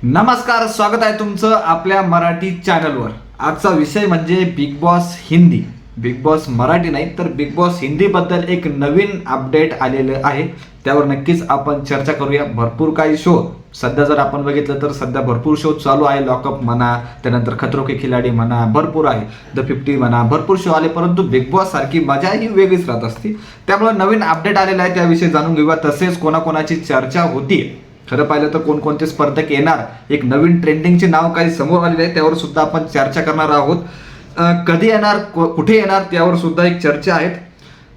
नमस्कार, स्वागत आहे तुमचं आपल्या मराठी चॅनलवर। आजचा विषय म्हणजे big boss Hindi. Big boss Marathi नाही तर बिग बॉस हिंदी बद्दल एक नवीन अपडेट आलेलं आहे, त्यावर नक्कीच आपण चर्चा करूया। भरपूर काही शो सध्या जर आपण बघितलं तर सध्या भरपूर शो चालू आहे। लॉकअप म्हणा, त्यानंतर खतरों के खिलाडी म्हणा, भरपूर आहे, द 50 म्हणा, भरपूर शो आले, परंतु बिग बॉस सारखी मजा ही वेगळीच राहत असते। त्यामुळे नवीन अपडेट आलेला आहे, त्याविषयी जाणून घेऊया। तसेच कोणाकोणाची चर्चा होती, खरं पाहिलं तर कोणकोणते स्पर्धक येणार, एक नवीन ट्रेंडिंगचे नाव काही समोर आलेले आहे, त्यावर सुद्धा आपण चर्चा करणार आहोत। कधी येणार, कुठे येणार, त्यावर सुद्धा एक चर्चा आहे।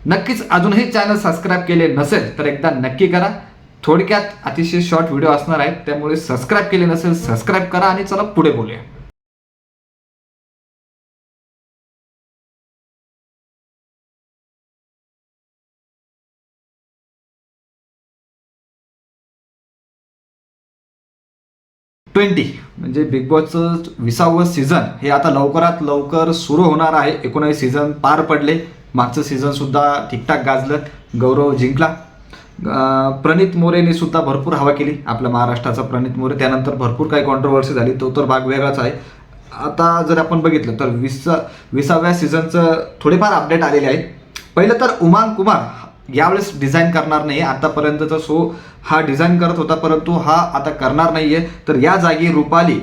नक्कीच अजूनही चॅनल सबस्क्राईब केले नसेल तर एकदा नक्की करा। थोडक्यात अतिशय शॉर्ट व्हिडिओ असणार आहेत, त्यामुळे सबस्क्राईब केले नसेल सबस्क्राईब करा आणि चला पुढे बोलूया। 20 म्हणजे बिग बॉसचं 20वं सीझन हे आता लवकरात लवकर सुरू होणार आहे। 19 सीझन पार पडले, मागचं सीझन सुद्धा ठीकठाक गाजलं, गौरव जिंकला। प्रणित मोरेने सुद्धा भरपूर हवा केली, आपल्या महाराष्ट्राचा प्रणित मोरे। त्यानंतर भरपूर काही कॉन्ट्रोवर्सी झाली, तो तर भाग वेगळाच आहे। आता जर आपण बघितलं तर 20व्या सीझनचं थोडेफार अपडेट आलेले आहेत। पहिलं तर उमांग कुमार यावेळेस डिझाईन करणार नाही। आतापर्यंतचा शो हा डिझाईन करत होता, परंतु हा आता करणार नाहीये। तर या जागी रुपाली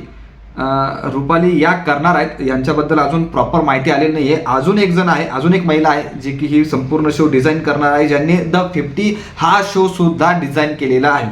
या करणार आहेत। यांच्याबद्दल अजून प्रॉपर माहिती आलेली नाहीये। अजून एक जण आहे, अजून एक महिला आहे जी की ही संपूर्ण शो डिझाईन करणार आहे, ज्यांनी द 50 हा शो सुद्धा डिझाईन केलेला आहे।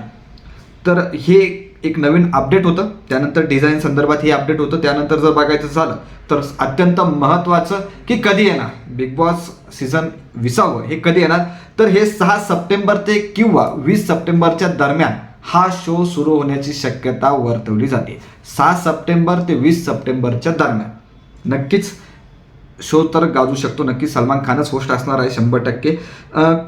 तर हे एक नवीन अपडेट होतं। त्यानंतर डिझाईन संदर्भात हे अपडेट होतं। त्यानंतर जर बघायचं झालं तर अत्यंत महत्त्वाचं की कधी येणार बिग बॉस सीझन 20वं, हे कधी येणार तर हे 6 सप्टेंबर ते किंवा 20 सप्टेंबरच्या दरम्यान हा शो सुरू होण्याची शक्यता वर्तवली जाते। 6 सप्टेंबर ते 20 सप्टेंबरच्या दरम्यान नक्कीच शो तर गाजू शकतो। नक्की सलमान खानच होस्ट असणार आहे 100%।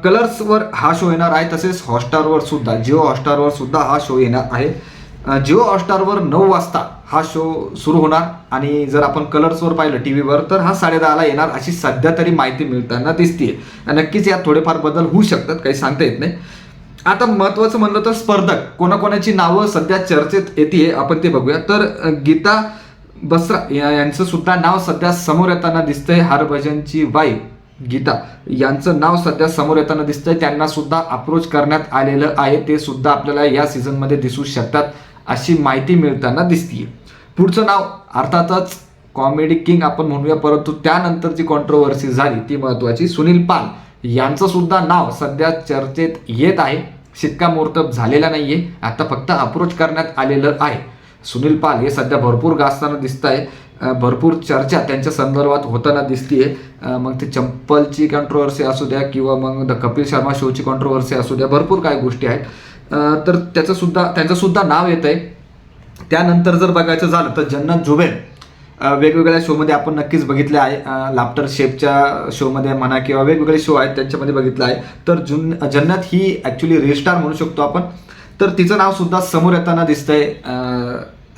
कलर्सवर हा शो येणार आहे, तसेच हॉटस्टारवर सुद्धा, जिओ हॉटस्टारवर सुद्धा हा शो येणार आहे। जिओ हॉटस्टारवर 9 वाजता हा शो सुरू होणार आणि जर आपण कलर्सवर पाहिलं टीव्हीवर तर हा 10:30ला येणार, अशी सध्या तरी माहिती मिळताना दिसतीये। नक्कीच यात थोडेफार बदल होऊ शकतात, काही सांगता येत नाही। आता महत्त्वाचं म्हणलं तर स्पर्धक कोणाकोणाची नावं सध्या चर्चेत येते आपण ते बघूया। तर गीता बसरा यांचं सुद्धा नाव सध्या समोर येताना दिसतंय। हरभजनची वाईफ गीता यांचं नाव सध्या समोर येताना दिसतंय। त्यांना सुद्धा अप्रोच करण्यात आलेलं आहे, ते सुद्धा आपल्याला या सीझनमध्ये दिसू शकतात अशी माहिती मिळताना दिसतीये। पुढचं नाव अर्थातच कॉमेडी किंग आपण म्हणूया, परंतु त्यानंतर जी कॉन्ट्रोवर्सी झाली ती महत्त्वाची। सुनील पाल यांचं सुद्धा नाव सध्या चर्चेत येत आहे, शिक्कामोर्तब झालेला नाहीये, आता फक्त अप्रोच करण्यात आलेलं आहे। सुनील पाल हे सध्या भरपूर गाजताना दिसत आहे, भरपूर चर्चा त्यांच्या संदर्भात होताना दिसतीये। मग ते चंपलची कॉन्ट्रोवर्सी असू द्या किंवा मग द कपिल शर्मा शोची कॉन्ट्रोवर्सी असू द्या, भरपूर काही गोष्टी आहेत। तर त्यांचं सुद्धा नाव येत आहे। त्यानंतर जर बघायचं झालं तर जन्नत जुबेर वेगवेगळ्या शोमध्ये आपण नक्कीच बघितले आहे। लाफ्टर शेफच्या शोमध्ये म्हणा किंवा वेगवेगळे शो आहेत त्यांच्यामध्ये बघितलं आहे। तर जन्नत ही ॲक्च्युली रिस्टार म्हणू शकतो आपण, तर तिचं नाव सुद्धा समोर येताना दिसतंय।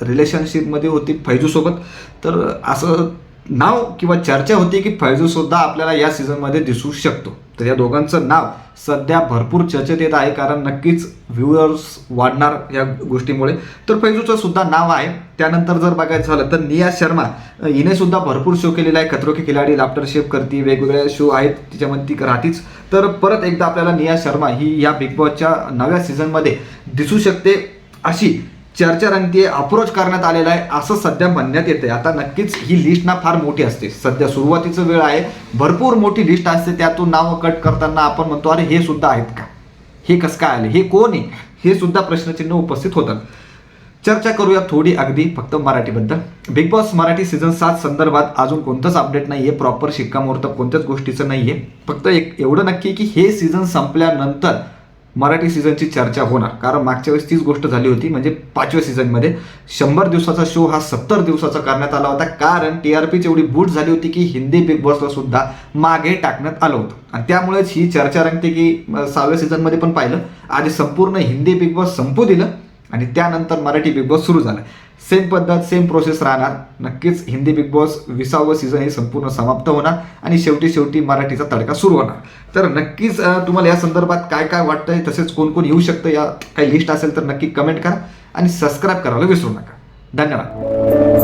रिलेशनशिपमध्ये होती फैजूसोबत, तर असं नाव किंवा चर्चा होती की फैजू सुद्धा आपल्याला या सीझनमध्ये दिसू शकतो। तर या दोघांचं नाव सध्या भरपूर चर्चेत येत आहे, कारण नक्कीच व्ह्युअर्स वाढणार या गोष्टीमुळे। तर फैजूचं सुद्धा नाव आहे। त्यानंतर जर बघायचं झालं तर निया शर्मा हिने सुद्धा भरपूर शो केलेला आहे, खतरों के खिलाडी, लाफ्टर शेफ करती, वेगवेगळे शो आहेत तिच्यामध्ये ती राहतीच। तर परत एकदा आपल्याला निया शर्मा ही या बिग बॉसच्या नव्या सीझनमध्ये दिसू शकते अशी चर्चा रंगतीये, अप्रोच करण्यात आलेला आहे असं सध्या म्हणण्यात येते। आता नक्कीच ही लिस्ट ना फार मोठी असते, सध्या सुरुवातीचं वेळ आहे, भरपूर मोठी लिस्ट असते, त्यातून नावं कट करताना आपण म्हणतो अरे हे सुद्धा आहेत का, हे कसं काय आले, हे कोण आहे, हे सुद्धा प्रश्नचिन्ह उपस्थित होतात। चर्चा करूया थोडी अगदी फक्त मराठीबद्दल। बिग बॉस मराठी सीझन 7 संदर्भात अजून कोणतंच अपडेट नाहीये, प्रॉपर शिक्कामोर्तब कोणत्याच गोष्टीचं नाहीये। फक्त एवढं नक्की की हे सीझन संपल्यानंतर मराठी सीझनची चर्चा होणार, कारण मागच्या वेळेस तीच गोष्ट झाली होती। म्हणजे 5व्या सीझनमध्ये 100 दिवसाचा शो हा 70 दिवसाचा करण्यात आला होता, कारण TRPची एवढी बूट झाली होती की हिंदी बिग बॉसला सुद्धा मागे टाकण्यात आलं होतं। आणि त्यामुळेच ही चर्चा रंगते की 6व्या सीझनमध्ये पण पाहिलं, आधी संपूर्ण हिंदी बिग बॉस संपू दिलं आणि त्यानंतर मराठी बिग बॉस सुरू झालं। सेम पद्धत, सेम प्रोसेस राहणार। नक्कीच हिंदी बिग बॉस 20वं सीझन हे संपूर्ण समाप्त होणार आणि शेवटी मराठीचा तडका सुरू होणार। तर नक्कीच तुम्हाला या संदर्भात काय काय वाटतंय, तसेच कोण कोण येऊ शकतं, या काही लिस्ट असेल तर नक्की कमेंट करा आणि सबस्क्राईब करायला विसरू नका। धन्यवाद.